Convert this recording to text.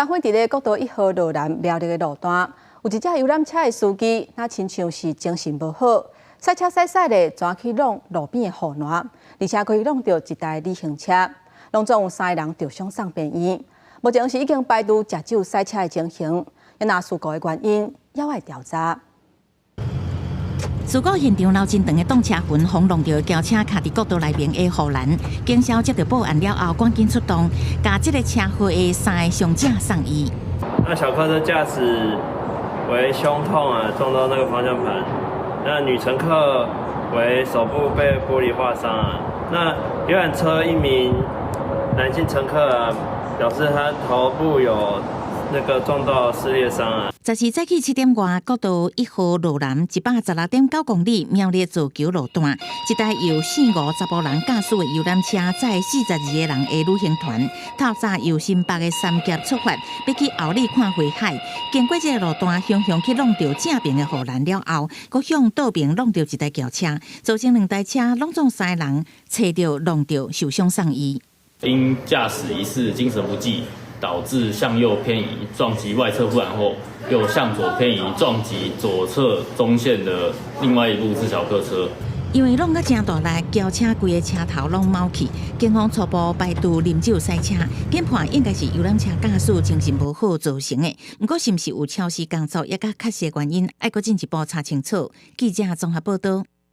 三分伫咧国道1号路南苗栗的路段，有一只游览车的司机，那亲像是精神无好，驶车驶的转去弄路边的护栏，而且可以弄到一台旅行车，拢总有3个人受伤送病院。目前是已经排除食酒驶车的情形，也拿事故的原因要爱调查。 事故现场留真长的挡车痕，轰弄到轿车卡伫国道内面的护栏。警消接到报案了后，赶紧出动，把这个车祸的3个伤者送医。那小客车驾驶为胸痛撞到那个方向盘。那女乘客为手部被玻璃划伤那游览车一名男性乘客表示他头部有 那个撞到撕裂伤14早起7点外，国道1号路南116.9公里苗栗自求路段，一台由4、5查甫人驾驶的游览车载42个人的旅行团，透早由新北的三峡出发，要去后里看花海。经过这个路段，向去弄到正边的护栏了后，佮向倒边弄到一台轿车，造成2台车拢总3个人车到弄到受伤送医。因驾驶疑似精神不济， 导致向右偏移，撞击外侧护栏后，又向左偏移，撞击左侧中线的另外一部自小客车。因为弄到正大力，轿车规个车头拢冒起，警方初步排除啉酒驶车，研判应该是游览车驾驶精神无好造成的。不过是不是有超时工作，也甲确实原因，爱搁进一步查清楚。记者综合报道。